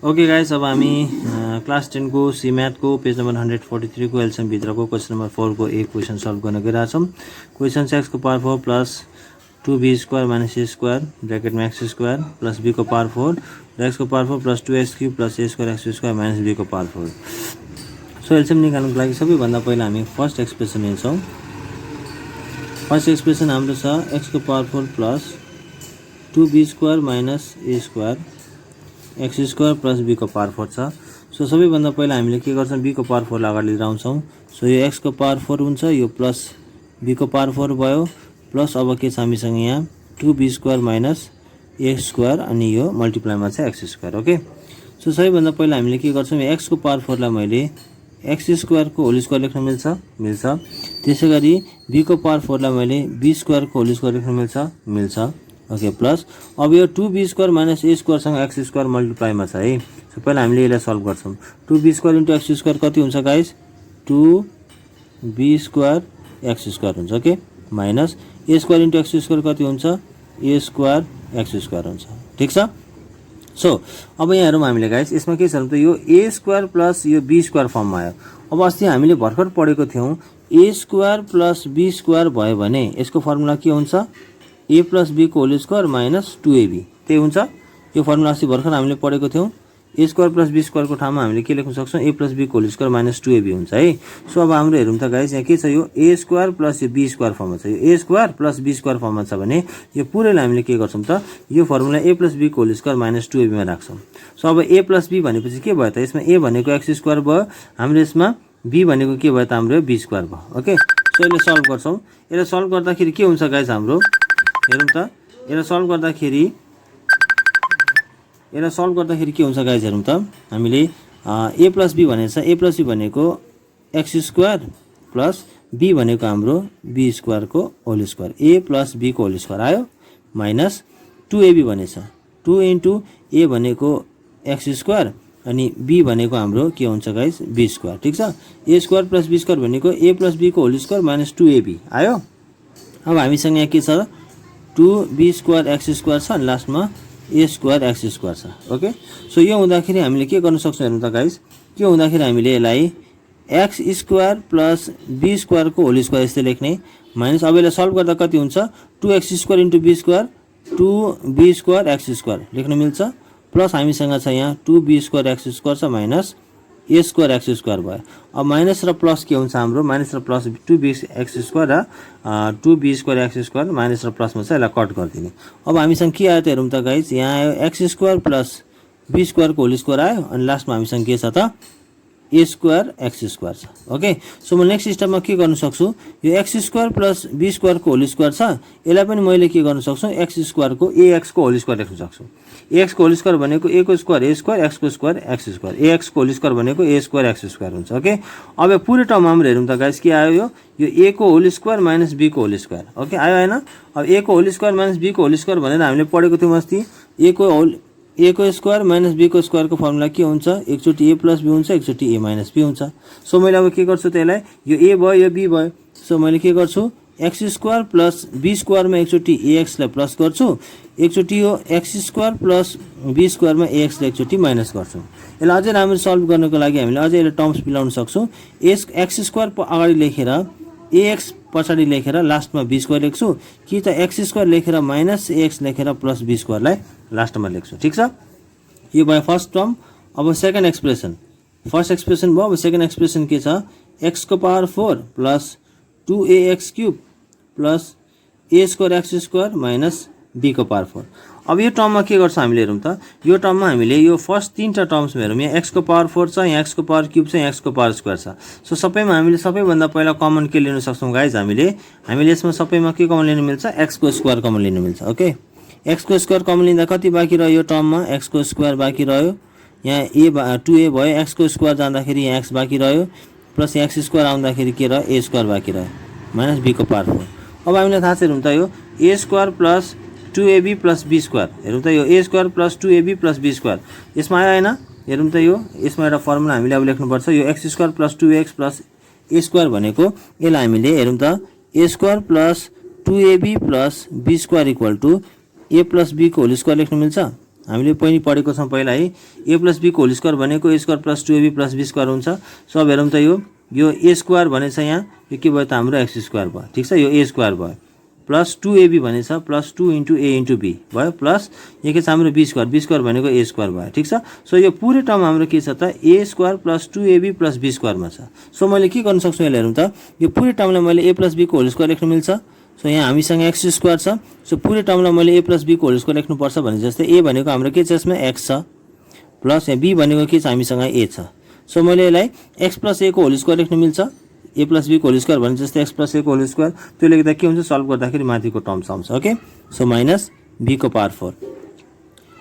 Okay guys, अब हामी class 10 को सी मैथ को पेज नंबर 143 को एलसीएम भित्रको क्वेशन नंबर 4 को एक क्वेशन सल्भ गर्न गइरहेछौं। क्वेशन छ x को power 4 plus 2b square minus a square bracket में x स्क्वायर प्लस b को पावर 4 र x को power 4 plus 2x cube plus a square x square minus b को पावर 4। सो एलसीएम निकाल्नको लागि सबैभन्दा पहिला हामी फर्स्ट एक्सप्रेसन लिन्छौं। फर्स्ट एक्सप्रेसन हाम्रो छ x को power 4 plus 2b square minus a square x square plus b को पावर 4 छ। सो सबैभन्दा पहिला हामीले के गर्छौं, b को पावर 4 लाई अगाडि लिएर आउँछौं। सो यो x को पावर 4 हुन्छ, यो प्लस b को पावर 4 भयो, प्लस अब के छ हामीसँग यहाँ 2b square minus a square अनि यो मल्टिप्लाईमा छ x स्क्वायर। ओके, सो सबैभन्दा पहिला हामीले के गर्छौं, x को पावर 4 लाई मैले x स्क्वायर को होल स्क्वायर लेख्न मिल्छ। त्यसैगरी b को पावर 4 लाई मैले b स्क्वायर को होल स्क्वायर लेख्न मिल्छ। ओके, प्लस अब यो 2b square minus a square सँग x स्क्वायर मल्टिप्लाईमा छ है। सो पहिला हामीले यसलाई सल्भ गर्छौं। 2b square into x square कति हुन्छ guys, 2b square x square हुन्छ। Okay, minus a square into x square कति हुन्छ, a स्क्वायर x स्क्वायर हुन्छ। ठीक छ। सो अब यहाँ हेरौँ हामीले गाइस, यसमा के छ भने यो a स्क्वायर प्लस यो b स्क्वायर फर्ममा आयो। अब अस्ति हामीले भर्खर पढेको थियौं a square plus b square भयो भने यसको फर्मुला के हुन्छ, a प्लस b को होल स्क्वायर माइनस 2ab। त्यही हुन्छ यो फर्मुला अस्ति भर्खर हामीले पढेको थियौं। a square plus b square को ठाउँमा हामीले के लेख्न सक्छौं, a प्लस b को होल स्क्वायर माइनस 2ab हुन्छ है। सो अब हाम्रो हेरौँ त गाइस, यहाँ के छ, यो a स्क्वायर प्लस यो b स्क्वायर फर्ममा छ। यो a square plus b square फर्ममा छ भने यो पुरैलाई हामीले के गर्छौं त, यो फर्मुला a प्लस b को होल स्क्वायर माइनस 2ab मा राख्छौं। सो अब a प्लस b भनेपछि के भयो त, यसमा a भनेको x स्क्वायर भयो, हाम्रो यसमा b भनेको के भयो त, हाम्रो b स्क्वायर भयो। ओके, सो यसले सल्भ गर्छौं। यसले सल्भ गर्दाखेरि के हुन्छ गाइस, हाम्रो हेरौँ त, यसलाई सल्भ गर्दाखेरि के हुन्छ गाइस, हेरौँ त, हामीले a प्लस b भनेको छ, a प्लस b भनेको x स्क्वायर प्लस b भनेको हाम्रो b स्क्वायर को whole square, a plus b को होल स्क्वायर आयो, माइनस 2ab भनेछ, 2 इन्टु a भनेको x स्क्वायर अनि b भनेको हाम्रो के हुन्छ गाइस, b स्क्वायर। ठीक छ। a square plus b square भनेको a प्लस b को होल स्क्वायर माइनस 2ab आयो। अब हामीसँग यहाँ के छ, 2b स्क्वायर x स्क्वायर छ अनि लास्टमा a स्क्वायर x स्क्वायर छ। ओके, सो यो हुँदाखेरि हामीले के गर्न सक्छौं हेर्नु त गाइस, के हुँदाखेरि हामीले यसलाई x square plus b square को होल स्क्वायर यस्तै लेख्ने, माइनस अब यसलाई सल्भ गर्दा कति हुन्छ, 2x square into b square 2b square x square लेख्न मिल्छ, प्लस हामीसँग छ यहाँ 2b स्क्वायर x स्क्वायर छ minus a square x square भयो। अब माइनस र प्लस के हुन्छ हाम्रो, माइनस र प्लस 2b x स्क्वायर र 2b square x square minus र प्लसमा चाहिँ यसलाई कट गरिदिने। अब हामीसँग के आयो त हेरौँ त गाइस, यहाँ आयो x square plus b square को होल स्क्वायर आयो अनि लास्टमा हामीसँग के छ त, a स्क्वायर x स्क्वायर छ। ओके, सो म नेक्स्ट स्टेपमा के गर्न सक्छु, यो x square plus b square को होल स्क्वायर छ, यसलाई पनि मैले के गर्न सक्छु, x स्क्वायर को ax को होल स्क्वायर लेख्न सक्छु। ax को होल स्क्वायर भनेको a को स्क्वायर a स्क्वायर, x को स्क्वायर x स्क्वायर, ax को होल स्क्वायर भनेको a स्क्वायर x स्क्वायर हुन्छ। ओके, अब यो पुरै टर्म हाम्रो हेरौँ त गाइस, के आयो, यो a को होल स्क्वायर माइनस b को होल स्क्वायर। ओके, आयो हैन। अब a को होल स्क्वायर माइनस b को होल स्क्वायर भनेर हामीले पढेको थियौं अस्ति, a को स्क्वायर माइनस b को स्क्वायर को फर्मुला के हुन्छ, एकचोटी a प्लस b हुन्छ, एकचोटी a माइनस b हुन्छ। सो मैले अब के गर्छु त, यसलाई यो a भयो यो b भयो, सो मैले के गर्छु, x square plus b square मा एकचोटी ax लाई प्लस गर्छु, एकचोटी यो x square plus b square मा ax लाई एकचोटी माइनस गर्छु। यसलाई अझै राम्रो सल्भ गर्नको लागि हामीले अझै यसले टर्म्स मिलाउन सक्छौं। x स्क्वायर अगाडि लेखेर ax पछाडि लेखेर लास्टमा b स्क्वायर लेख्छु, कि त x स्क्वायर लेखेर माइनस ax लेखेर प्लस b स्क्वायर लाई लास्टमा लेख्छु। ठीक छ, यो भयो फर्स्ट टर्म। अब सेकेन्ड एक्सप्रेसन, फर्स्ट एक्सप्रेसन भयो, अब सेकेन्ड एक्सप्रेसन के छ, x को power 4 plus 2ax cube plus a square x square minus b को पावर 4। अब यो टर्ममा के गर्छ हामीले हेरौँ त, यो टर्ममा हामीले यो फर्स्ट तीनटा टर्म्स हेरौँ, यहाँ x को पावर 4 छ, यहाँ x को पावर क्यूब छ, यहाँ x को पावर स्क्वायर छ। सो सबैमा हामीले सबैभन्दा पहिला कमन के लिन सक्छौं गाइस, हामीले यसमा सबैमा के कमन लिन मिल्छ, x को स्क्वायर कमन लिन मिल्छ। ओके, x को स्क्वायर कमन लिँदा कति बाँकी रह्यो, यो टर्ममा x को स्क्वायर बाँकी रह्यो, यहाँ a 2a भयो, x को स्क्वायर जाँदाखेरि यहाँ x बाँकी रह्यो, प्लस x स्क्वायर आउँदाखेरि के रह्यो, a स्क्वायर बाँकी रह्यो, माइनस b को पावर 4। अब हामीलाई थाहा छ हेरौँ त, यो a square plus 2ab plus b square, हेरौँ त यो a square plus 2ab plus b square यसमा आयो हैन, हेरौँ त यो यसमा एउटा फर्मुला हामीले अब लेख्नुपर्छ, यो x square plus 2x plus a square भनेको यसलाई हामीले हेरौँ त, a square plus 2ab plus b square equal to a plus b को होल स्क्वायर लेख्न मिल्छ। हामीले पनि पढेको छौँ पहिला है। ए प्लस बी को होल स्क्वायर भनेको a square plus 2ab plus b square हुन्छ। सो अब हेरौँ त यो ए स्क्वायर भनेछ यहाँ, यो के भयो त हाम्रो एक्स स्क्वायर भयो, ठिक छ। यो ए स्क्वायर भयो प्लस 2ab भनेछ plus 2 into a into b भयो, प्लस यो के छ हाम्रो बी स्क्वायर भनेको ए स्क्वायर भयो, ठिक छ। सो यो पुरै टर्म हाम्रो के छ त a square plus 2ab plus b स्क्वायरमा छ। सो मैले के गर्न सक्छु यसलाई हेरौँ त, यो पुरै टर्मलाई मैले ए प्लस बी को होल स्क्वायर लेख्न मिल्छ। सो यहाँ हामीसँग एक्स स्क्वायर छ। सो पुरै टर्मलाई मैले ए प्लस बी को होल स्क्वायर लेख्नुपर्छ भने जस्तै ए भनेको हाम्रो के छ यसमा एक्स छ, प्लस यहाँ बी भनेको के छ हामीसँग ए छ। सो मैले यसलाई एक्स प्लस ए को होल स्क्वायर लेख्न मिल्छ। ए प्लस बी को होल स्क्वायर भने जस्तै एक्स प्लस ए को होल स्क्वायर, त्यो लेख्दा के हुन्छ सल्भ गर्दाखेरि माथिको टर्म्स आउँछ। ओके, सो माइनस बी को पावर 4।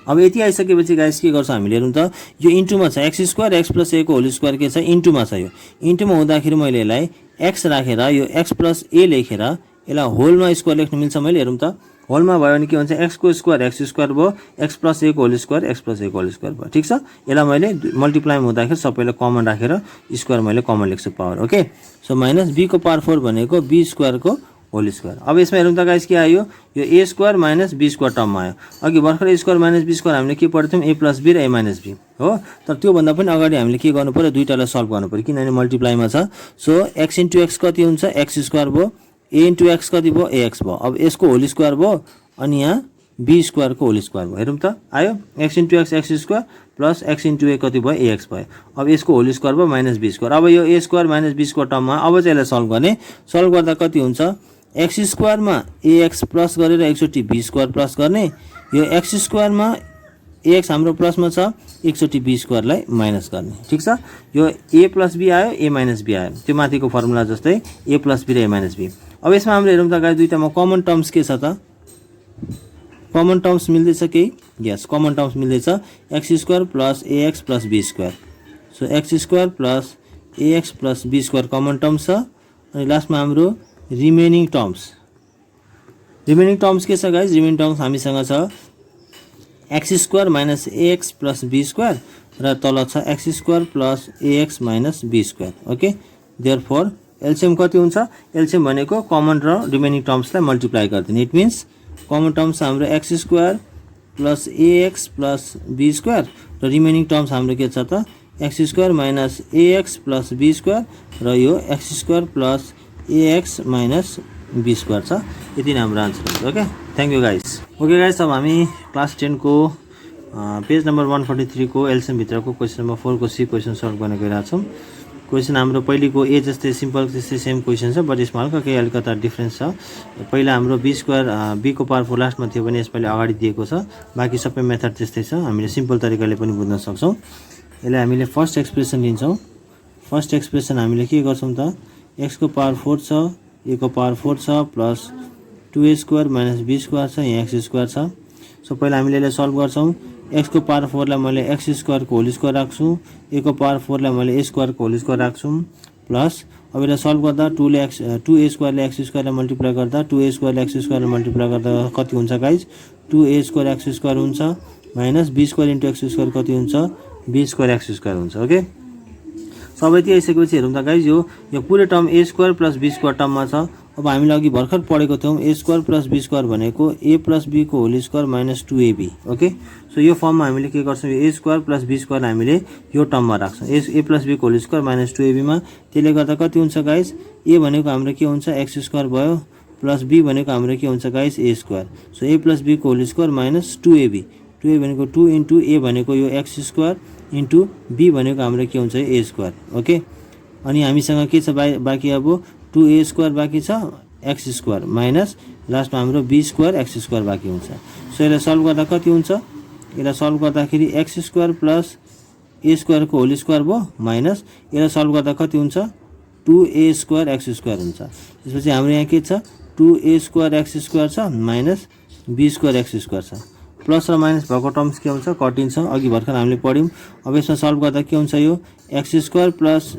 अब यति आइसकेपछि गाइस के गर्छ हामीले हेरौँ त, यो इन्टुमा छ एक्स स्क्वायर एक्स प्लस ए को होल स्क्वायर के छ इन्टुमा छ। यो इन्टुमा हुँदाखेरि मैले यसलाई एक्स राखेर यो एक्स प्लस ए लेखेर यसलाई होलमा स्क्वायर लेख्न मिल्छ। मैले हेरौँ त होलमा भयो भने के हुन्छ एक्स को स्क्वायर एक्स स्क्वायर भयो, एक्स प्लस ए को होल स्क्वायर एक्स प्लस ए को होल स्क्वायर भयो, ठिक छ। यसलाई मैले मल्टिप्लाइमा हुँदाखेरि सबैलाई कमन राखेर स्क्वायर मैले कमन लेख्छु power. Okay, so minus b को पावर 4 भनेको बी स्क्वायरको होल स्क्वायर। अब यसमा हेरौँ त गाइस के आयो, यो a square minus b square term आयो। अघि भर्खर a square minus b square हामीले के पढ्थ्यौँ ए प्लस बी र ए माइनस बी हो, तर त्योभन्दा पनि अगाडि हामीले के गर्नु पर्यो दुईटालाई सल्भ गर्नु पर्यो किनभने मल्टिप्लाइमा छ। सो एक्स इन्टु एक्स कति हुन्छ एक्स स्क्वायर भयो, ए इन्टु एक्स कति भयो ए एक्स भयो। अब यसको होल स्क्वायर भयो अनि यहाँ बी स्क्वायरको होल स्क्वायर भयो। हेरौँ त आयो x into x x square plus x into a कति भयो ए एक्स भयो। अब यसको होल स्क्वायर भयो माइनस बी स्क्वायर। अब यो a square minus b square टर्ममा अब चाहिँ यसलाई सल्भ गर्ने, सल्भ गर्दा कति हुन्छ एक्स स्क्वायरमा ए एक्स प्लस गरेर एकचोटि बी स्क्वायर प्लस गर्ने, यो एक्स स्क्वायरमा ए एक्स हाम्रो प्लसमा छ एकचोटि बी स्क्वायरलाई माइनस गर्ने, ठिक छ। यो ए प्लस बी आयो ए माइनस बी आयो, त्यो माथिको फर्मुला जस्तै ए प्लस बी र ए माइनस बी। अब यसमा हामीले हेरौँ त गाइस दुईटामा कमन टर्म्स के छ त, कमन टर्म्स मिल्दैछ केही, यस कमन टर्म्स मिल्दैछ x square plus a x plus b square. So x square plus a x plus b square common terms छ। अनि लास्टमा हाम्रो रिमेनिङ टर्म्स के छ गाइस, रिमेनिङ टर्म्स हामीसँग छ x square minus a x plus b square र तल छ x square plus a x minus b square. Okay, therefore LCM कति हुन्छ, एलसीएम भनेको कमन र रिमेनिङ टर्म्सलाई मल्टिप्लाई गरिदिने। इट मिन्स कमन टर्म्स हाम्रो x square plus a x plus b square र रिमेनिङ टर्म्स हाम्रो के छ त x square minus a x plus b square र यो x square plus a x minus b square छ। यति नै हाम्रो आन्सर हुन्छ। Okay, thank you guys. Okay guys, अब हामी क्लास 10 को पेज नम्बर 143 को एलसीएम भित्रको क्वेसन नम्बर 4 को सी क्वेसन सल्भ गर्न गइरहेछौँ। क्वेसन हाम्रो पहिलेको ए जस्तै सिम्पल त्यस्तै सेम क्वेसन छ, बट यसमा हल्का केही अलिकता डिफ्रेन्स छ। पहिला हाम्रो बी स्क्वायर बी को पावर 4 लास्टमा थियो भने यसपालि अगाडि दिएको छ, बाँकी सबै मेथड त्यस्तै छ, हामीले सिम्पल तरिकाले पनि बुझ्न सक्छौँ। यसलाई हामीले फर्स्ट एक्सप्रेसन लिन्छौँ। फर्स्ट एक्सप्रेसन हामीले के गर्छौँ त एक्स को पावर 4 छ, ए को पावर 4 छ plus 2a square minus b square छ, यहाँ एक्स स्क्वायर छ। सो पहिला हामीले यसलाई सल्भ गर्छौँ। एक्स को पावर 4 लाई मैले एक्स स्क्वायर को होल स्क्वायर राख्छु, ए को पावर 4 लाई मैले ए स्क्वायर को होल स्क्वायर राख्छु प्लस अब यसलाई सल्भ गर्दा 2a स्क्वायरले एक्स स्क्वायरलाई मल्टिप्लाई गर्दा 2a स्क्वायरले एक्स स्क्वायरलाई मल्टिप्लाई गर्दा कति हुन्छ guys 2a square x square हुन्छ minus b square into x square कति हुन्छ बी स्क्वायर एक्स स्क्वायर हुन्छ। ओके, सबै यति आइसकेपछि हेरौँ त गाइज यो पुरै term a square plus b square टर्ममा छ। अब हामीले अघि भर्खर पढेको थियौँ a square plus b square भनेको ए प्लस बी को whole square minus 2ab। Okay, so यो फर्ममा हामीले के गर्छौँ a square plus b square हामीले यो टर्ममा राख्छौँ ए प्लस बी को होल स्क्वायर माइनस 2ab मा। त्यसले गर्दा कति हुन्छ गाइज ए भनेको हाम्रो के हुन्छ एक्स स्क्वायर भयो प्लस बी भनेको हाम्रो के हुन्छ guys a square. So a plus b को होल स्क्वायर माइनस 2ab भनेको 2 इन्टु ए भनेको यो एक्स स्क्वायर इन्टु बी भनेको हाम्रो के हुन्छ ए स्क्वायर। ओके, अनि हामीसँग के छ बाँकी अब 2a स्क्वायर बाँकी छ एक्स स्क्वायर माइनस लास्टमा हाम्रो बी स्क्वायर एक्स स्क्वायर बाँकी हुन्छ। सो यसलाई सल्भ गर्दा कति हुन्छ यसलाई सल्भ गर्दाखेरि एक्स स्क्वायर प्लस ए स्क्वायरको होल स्क्वायर भयो माइनस यसलाई सल्भ गर्दा कति हुन्छ 2a स्क्वायर एक्स स्क्वायर हुन्छ। त्यसपछि हाम्रो यहाँ के छ 2a स्क्वायर एक्स स्क्वायर छ minus b square x square छ। प्लस र माइनस भएको टर्म्स के हुन्छ कटिन्छ, अघि भर्खर हामीले पढ्यौँ। अब यसमा सल्भ गर्दा के हुन्छ यो x square plus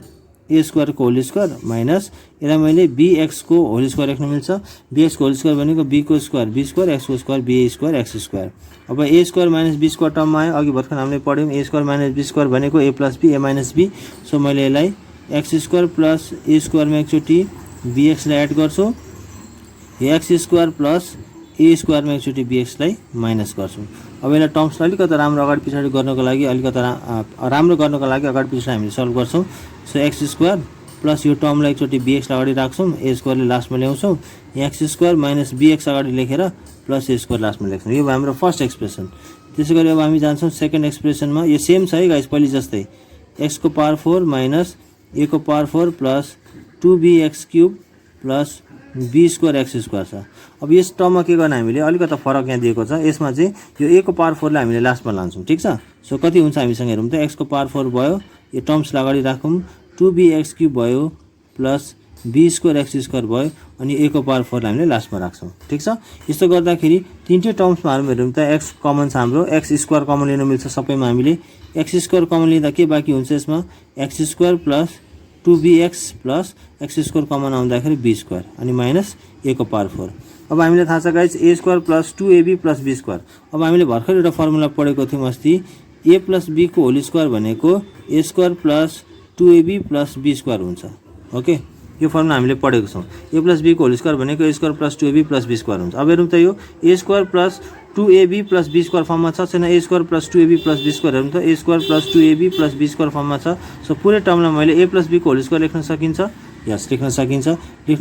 a square को होल स्क्वायर माइनस यसलाई मैले बीएक्स को होल स्क्वायर लेख्न मिल्छ। बीएक्स को होल स्क्वायर भनेको बी को स्क्वायर बी स्क्वायर एक्स को square b square x square. अब a square minus b square टर्ममा आयो, अघि भर्खर हामीले पढ्यौँ a square minus b square भनेको a plus b a minus b. So मैले यसलाई एक्स स्क्वायर प्लस ए स्क्वायरमा एकचोटि बीएक्सलाई एड गर्छु, यो एक्स स्क्वायर प्लस ए स्क्वायरमा एकचोटि बीएक्सलाई माइनस गर्छौँ। अब यसलाई टर्म्सलाई अलिकति राम्रो अगाडि पछाडि गर्नको लागि राम्रो गर्नको लागि अगाडि पछाडि हामीले सल्भ गर्छौँ। सो एक्स स्क्वायर प्लस यो टर्मलाई एकचोटि बीएक्सलाई अगाडि राख्छौँ, ए स्क्वायरले लास्टमा ल्याउँछौँ, एक्स स्क्वायर माइनस बीएक्स अगाडि लेखेर प्लस ए स्क्वायर लास्टमा लेख्छौँ। यो भयो हाम्रो फर्स्ट एक्सप्रेसन। त्यसै गरी अब हामी जान्छौँ सेकेन्ड एक्सप्रेसनमा। यो सेम छ है गाइस, पहिले जस्तै एक्स को पावर 4 माइनस ए को power 4 plus 2bx cube plus b square x square छ। अब यस टर्ममा के गर्ने हामीले अलिकति फरक यहाँ दिएको छ। यसमा चाहिँ यो ए को पावर 4 लाई हामीले लास्टमा लान्छौँ, ठिक छ। सो कति हुन्छ हामीसँग हेरौँ त, एक्स को पावर 4 भयो, यो टर्म्सलाई अगाडि राखौँ, 2bx क्यूब भयो plus b square x square भयो, अनि ए को पावर 4 लाई हामीले लास्टमा राख्छौँ, ठिक छ। यस्तो गर्दाखेरि तिनटै टर्म्समा हाल्नु हेरौँ त एक्स कमन छ हाम्रो, एक्स स्क्वायर कमन लिन मिल्छ सबैमा हामीले। एक्स स्क्वायर कमन लिँदा के बाँकी हुन्छ यसमा, x square plus 2bx plus x square common आउँदाखेरि बी स्क्वायर अनि माइनस ए को पावर 4। अब हामीले थाहा छ guys a square plus 2ab plus b square. अब हामीले भर्खर एउटा फर्मुला पढेको थियौँ अस्ति, ए प्लस बी को होल स्क्वायर भनेको a square plus 2ab plus b square हुन्छ। ओके, यो फर्मुला हामीले पढेको छौँ। ए प्लस बी को होल स्क्वायर भनेको a square plus 2ab plus b square हुन्छ। अब हेरौँ त यो a square plus 2ab plus b square फर्ममा छ छैन, a square plus 2ab plus b square हेरौँ त, a square plus 2ab plus b square फर्ममा छ। सो पुरै टर्मलाई मैले ए प्लस बी को होल स्क्वायर लेख्न सकिन्छ, यस लेख्न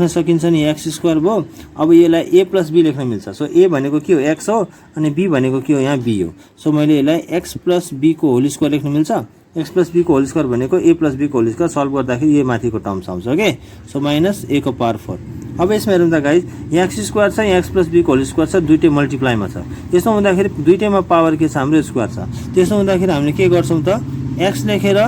सकिन्छ नि, एक्स स्क्वायर भयो। अब यसलाई ए प्लस बी लेख्न मिल्छ। सो ए भनेको के हो, एक्स हो, अनि बी भनेको के हो, यहाँ बी हो। सो मैले यसलाई एक्स प्लस बी को होल स्क्वायर लेख्न मिल्छ। एक्स प्लस बी को होल स्क्वायर भनेको ए प्लस बी को होल स्क्वायर, सल्भ गर्दाखेरि यो माथिको टर्म्स आउँछ के। सो माइनस ए को पावर 4। अब यसमा हेरौँ त गाइस, यहाँ एक्स स्क्वायर छ, यहाँ एक्स प्लस बी को होल स्क्वायर छ, दुइटै मल्टिप्लाईमा छ। यसो हुँदाखेरि दुइटैमा पावर के छ हाम्रो स्क्वायर छ। त्यसो हुँदाखेरि हामीले के गर्छौँ त, एक्स लेखेर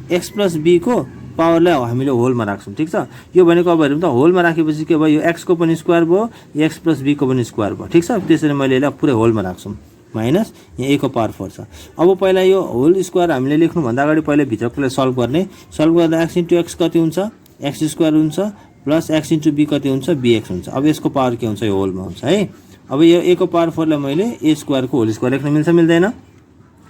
एक्स प्लस बी को पावरलाई हामीले होलमा राख्छौँ, ठिक छ। यो भनेको अब हेरौँ त होलमा राखेपछि के भयो, यो एक्स को पनि स्क्वायर भयो, एक्स प्लस बी को पनि स्क्वायर भयो, ठिक छ। त्यसरी मैले यसलाई पुरै होलमा राख्छौँ, माइनस यहाँ ए को पावर 4 छ। अब पहिला यो होल स्क्वायर हामीले लेख्नुभन्दा अगाडि पहिला भित्रकोलाई सल्भ गर्दा एक्स इन्टु एक्स कति हुन्छ, एक्स स्क्वायर हुन्छ, प्लस एक्स इन्टु बी कति हुन्छ, बीएक्स हुन्छ। अब यसको पावर के हुन्छ, यो होलमा हुन्छ है। अब यो ए को पावर 4 लाई मैले ए स्क्वायरको होल स्क्वायर लेख्न मिल्छ मिल्दैन,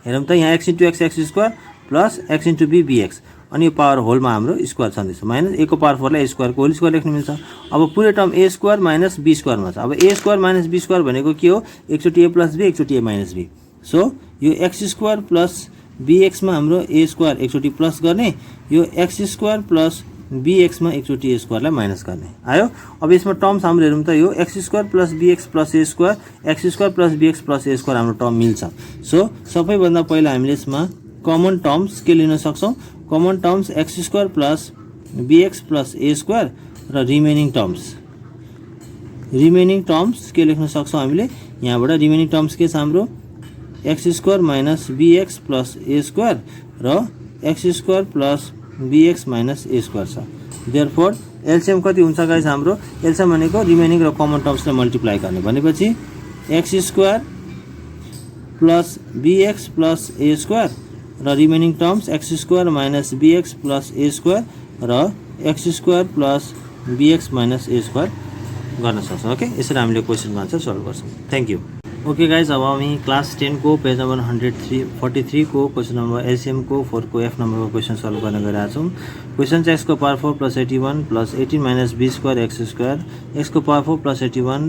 हेरौँ त, यहाँ x into x square plus x into b bx, अनि यो पावर होलमा हाम्रो स्क्वायर छँदैछ, माइनस ए को पावर 4 लाई ए स्क्वायरको होल स्क्वायर लेख्न मिल्छ। अब पुरै term a square minus b स्क्वायरमा छ। अब a square minus b square भनेको के हो, एकचोटि ए प्लस बी एकचोटि ए माइनस बी। सो यो एक्स स्क्वायर प्लस बीएक्समा हाम्रो ए स्क्वायर एकचोटि प्लस गर्ने, यो एक्स स्क्वायर प्लस बीएक्समा एकचोटि ए स्क्वायरलाई माइनस गर्ने आयो। अब यसमा टर्म्स हाम्रो हेरौँ त, यो x square plus b x plus a square, x square plus b x plus a square हाम्रो टर्म मिल्छ। सो सबैभन्दा पहिला हामीले यसमा कमन टर्म्स के लिन सक्छौँ, common terms x square plus b x plus a square र रिमेनिङ टर्म्स के लेख्न सक्छौँ हामीले, यहाँबाट रिमेनिङ टर्म्स के छ हाम्रो, x square minus b x plus a square र x square plus b x minus a square छ। देयरफोर एलसीएम कति हुन्छ गाइस हाम्रो, एलसीएम भनेको रिमेनिङ र कमन टर्म्सलाई मल्टिप्लाई गर्ने भनेपछि x square plus b x plus a square र remaining terms x square minus b x plus a square र x square plus b x minus a square गर्न सक्छौँ। ओके, यसरी हामीले क्वेसनको आन्सर सल्भ गर्छौँ। Thank you. ओके गाइज, अब हामी क्लास 10 को पेज नम्बर 143 को क्वेसन नम्बर एलसीएम को 4 को एफ नम्बरको क्वेसन सल्भ गर्न गइरहेका छौँ। क्वेसन चाहिँ एक्स को power 4 plus 81 plus 18 minus b square x square, x को power 4 plus 81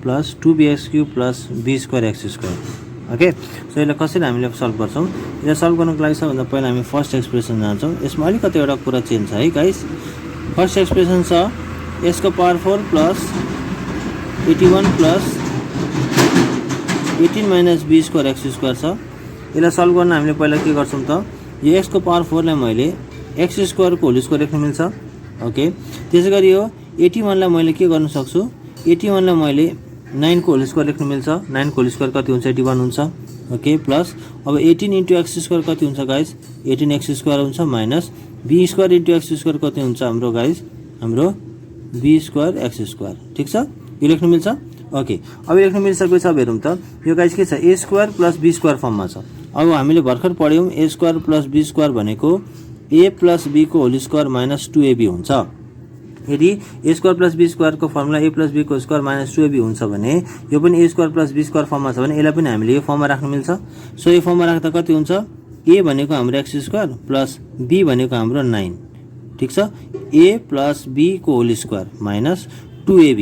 plus 2bx cube plus b square x square. Okay, so यसलाई कसरी हामीले सल्भ गर्छौँ, यसलाई सल्भ गर्नको लागि सबभन्दा पहिला हामी फर्स्ट एक्सप्रेसन जान्छौँ। यसमा अलिकति एउटा कुरा चेन्ज छ है गाइस। फर्स्ट एक्सप्रेसन छ एक्स को power 4 plus 81 plus 18 minus b square x square छ। यसलाई सल्भ गर्न हामीले पहिला के गर्छौँ त, यो एक्स को पावर 4 लाई मैले एक्स स्क्वायरको होल स्क्वायर लेख्न मिल्छ। ओके, त्यसै गरी यो 81 लाई मैले के गर्न सक्छु, 81 लाई मैले 9 को होल स्क्वायर लेख्न मिल्छ। 9 को होल स्क्वायर कति हुन्छ, 81 हुन्छ। ओके, प्लस अब 18 इन्टु एक्स स्क्वायर कति हुन्छ गाइस, 18 एक्स स्क्वायर हुन्छ, minus b square into x square कति हुन्छ हाम्रो गाइस, हाम्रो बी स्क्वायर एक्स स्क्वायर, ठिक छ। यो लेख्न मिल्छ। ओके, अब लेख्न मिलिसकेपछि अब हेरौँ त, यो गाइस के छ, a square plus b square फर्ममा छ। अब हामीले भर्खर पढ्यौँ a square plus b square भनेको ए प्लस बी को होल स्क्वायर माइनस 2ab हुन्छ। यदि ए स्क्वायर प्लस बी स्क्वायरको फर्मुला ए प्लस बी को स्क्वायर माइनस 2ab हुन्छ भने यो पनि a square plus b square फर्ममा छ भने यसलाई पनि हामीले यो फर्ममा राख्न मिल्छ। सो यो फर्ममा राख्दा कति हुन्छ, ए भनेको हाम्रो एक्स स्क्वायर प्लस बी भनेको हाम्रो 9, ठिक छ। ए प्लस बी को whole square minus 2ab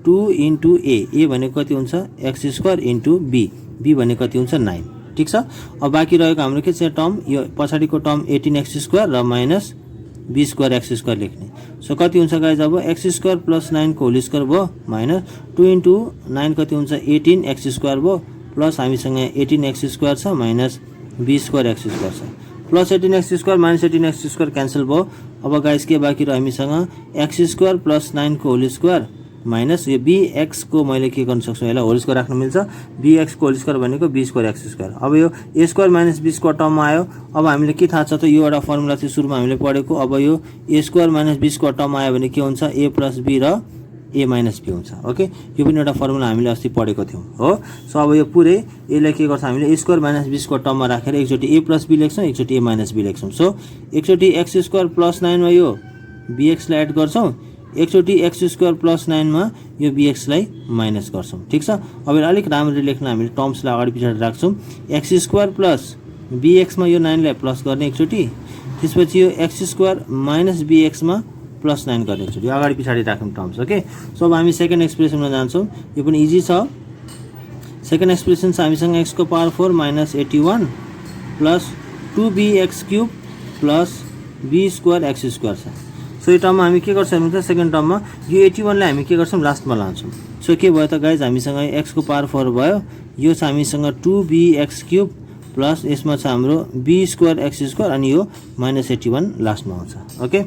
2 into a भनेको कति हुन्छ एक्स स्क्वायर इन्टु बी भनेको कति हुन्छ 9 ठिक छ। अब बाँकी रहेको हाम्रो के छ टर्म यो पछाडिको टर्म 18x स्क्वायर र minus b square x square लेख्ने। सो कति हुन्छ गाइज अब एक्स स्क्वायर प्लस 9 को होल स्क्वायर भयो माइनस 2 इन्टु 9 कति हुन्छ 18x स्क्वायर भयो प्लस हामीसँग 18x स्क्वायर छ minus b square x square छ plus 18x square minus 18x square cancel भयो। अब गाइज के बाँकी रह्यो हामीसँग एक्स स्क्वायर प्लस 9 को होल स्क्वायर माइनस यो bx को मैले के गर्न सक्छु यसलाई होल स्क्वायर राख्न मिल्छ bx को होल स्क्वायर भनेको b स्क्वायर x स्क्वायर। अब यो a square minus b square टर्ममा आयो। अब हामीले के थाहा छ त यो एउटा फर्मुला थियो सुरुमा हामीले पढेको। अब यो a square minus b square टर्ममा आयो भने के हुन्छ a प्लस b र a माइनस b हुन्छ। ओके यो पनि एउटा फर्मुला हामीले अस्ति पढेको थियौँ हो। सो अब यो पुरै यसलाई के गर्छ हामीले a square minus b square टर्ममा राखेर एकचोटि a प्लस b लेख्छौँ एकचोटि a माइनस b लेख्छौँ। सो एकचोटि x स्क्वायर प्लस 9 मा यो bx लाई एड गर्छौँ एकचोटि एक्स स्क्वायर प्लस 9 मा यो bx लाई माइनस गर्छौँ ठिक छ। अब अलिक राम्ररी लेख्न हामीले टर्म्सलाई अगाडि पछाडि राख्छौँ एक्स स्क्वायर प्लस bx मा यो 9 लाई प्लस गर्ने एकचोटि त्यसपछि यो एक्स स्क्वायर माइनस bx मा प्लस 9 गर्ने एकचोटि अगाडि पछाडि राख्यौँ टर्म्स। ओके सो अब हामी सेकेन्ड एक्सप्रेसनमा जान्छौँ। यो पनि इजी छ। सेकेन्ड एक्सप्रेसन छ हामीसँग x को power 4 minus 81 plus 2bx cube plus b square x square छ। सो यो टर्ममा हामी के गर्छौँ भने सेकेन्ड टर्ममा यो 81 लाई हामी के गर्छौँ लास्टमा लान्छौँ। सो के भयो त गाइज हामीसँग x को पावर 4 भयो यो छ हामीसँग 2bx क्यूब प्लस यसमा छ हाम्रो b स्क्वायर एक्स स्क्वायर अनि यो माइनस 81 लास्टमा आउँछ। ओके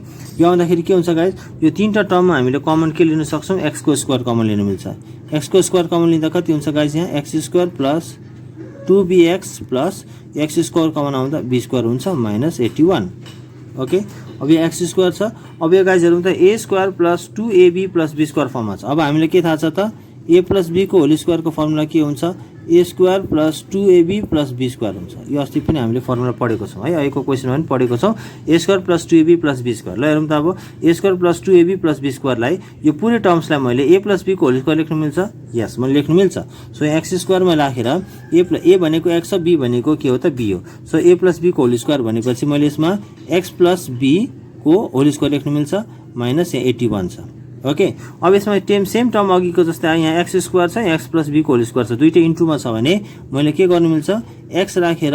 यो आउँदाखेरि के हुन्छ गाइज यो तीनटा टर्ममा हामीले कमन के लिन सक्छौँ x को स्क्वायर कमन लिन मिल्छ। x को स्क्वायर कमन लिँदा कति हुन्छ गाइज यहाँ x square plus 2bx plus x square common आउँदा b स्क्वायर हुन्छ माइनस 81। ओके अब यो एक्स स्क्वायर छ। अब यो गाइजहरु त a square plus 2ab plus b square फर्ममा छ। अब हामीले के थाहा छ त a प्लस b को होल स्क्वायर को फर्मुला के हुन्छ a square plus 2ab plus b square हुन्छ। यो अस्ति पनि हामीले फर्मुला पढेको छौँ है अहिलेको क्वेसनमा पनि पढेको छौँ a square plus 2ab plus b square. ल हेरौँ त अब a square plus 2ab plus b स्क्वायरलाई यो पुरै टर्म्सलाई मैले a प्लस b को होल स्क्वायर लेख्न मिल्छ यस मैले लेख्न मिल्छ। सो एक्स स्क्वायरमा राखेर a भनेको x हो b भनेको के हो त b हो। सो a प्लस b को होल स्क्वायर भनेपछि मैले यसमा x प्लस b को होल स्क्वायर लेख्न मिल्छ माइनस यहाँ 81 छ। ओके अब यसमा सेम टर्म अघिको जस्तै यहाँ एक्स स्क्वायर छ एक्स प्लस बी को होल स्क्वायर छ दुईटै इन्टुमा छ भने मैले के गर्नु मिल्छ एक्स राखेर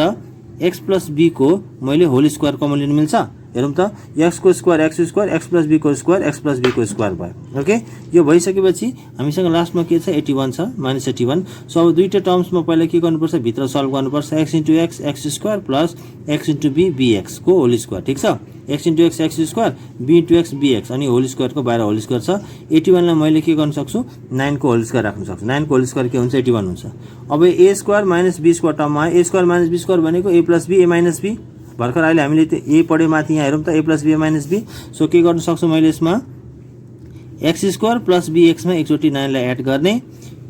एक्स प्लस बी को मैले होल स्क्वायर कमन लिनु मिल्छ। हेरौँ त एक्स को स्क्वायर एक्स प्लस बी को स्क्वायर एक्स प्लस बी को स्क्वायर भयो। ओके यो भइसकेपछि हामीसँग लास्टमा के छ 81 छ माइनस 81। सो अब दुईटै टर्म्समा पहिला के गर्नुपर्छ भित्र सल्भ गर्नुपर्छ x into x x square plus x into b b x को होल स्क्वायर ठिक छ। X into x x square b into x b x अनि होल स्क्वायरको बाहिर होल स्क्वायर छ। 81 लाई मैले के गर्न सक्छु 9 को होल स्क्वायर राख्न सक्छु 9 को होल स्क्वायर के हुन्छ 81 हुन्छ। अब a square minus b square टर्ममा a square minus b square भनेको a plus b a minus b भर्खर अहिले हामीले ए पढ्यो माथि यहाँ हेरौँ त a plus b a minus b. So के गर्न सक्छु मैले यसमा एक्स स्क्वायर प्लस बीएक्स मा एकचोटि 9 लाई एड गर्ने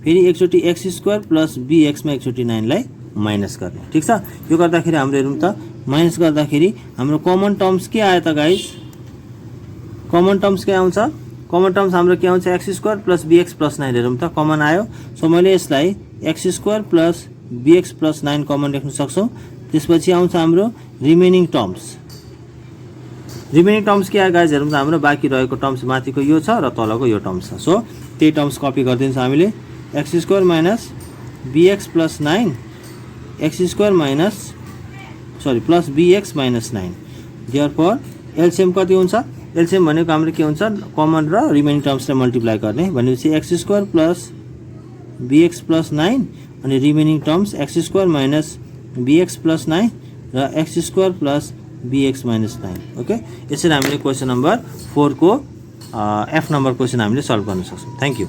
फेरि एकचोटि एक्स स्क्वायर प्लस बीएक्स मा एकचोटि 9 लाई माइनस गर्ने ठीक छ। यो गर्दाखेरि हाम्रो हेरौँ त माइनस गर्दाखेरि हाम्रो कमन टर्म्स के आयो त गाइस कमन टर्म्स के आउँछ कमन टर्म्स हाम्रो के आउँछ x square plus b x plus 9 हेरौँ त कमन आयो। सो मैले यसलाई x square plus b x plus 9 common लेख्न सक्छौँ। त्यसपछि आउँछ हाम्रो रिमेनिङ टर्म्स के आयो गाइज हेरौँ त हाम्रो बाँकी रहेको टर्म्स माथिको यो छ र तलको यो टर्म्स छ। सो त्यही टर्म्स कपी गरिदिन्छ हामीले x square minus b x plus 9 x square minus plus b x minus 9 therefore LCM कति हुन्छ एलसीएम भनेको हाम्रो के हुन्छ कमन र रिमेनिङ टर्म्सलाई मल्टिप्लाई गर्ने भनेपछि x square plus b x plus 9 अनि remaining terms x square minus b x plus 9 र x square plus b x minus 9। Okay यसरी हामीले क्वेसन नम्बर 4 को एफ नम्बर क्वेसन हामीले सल्भ गर्न सक्छौँ। Thank you.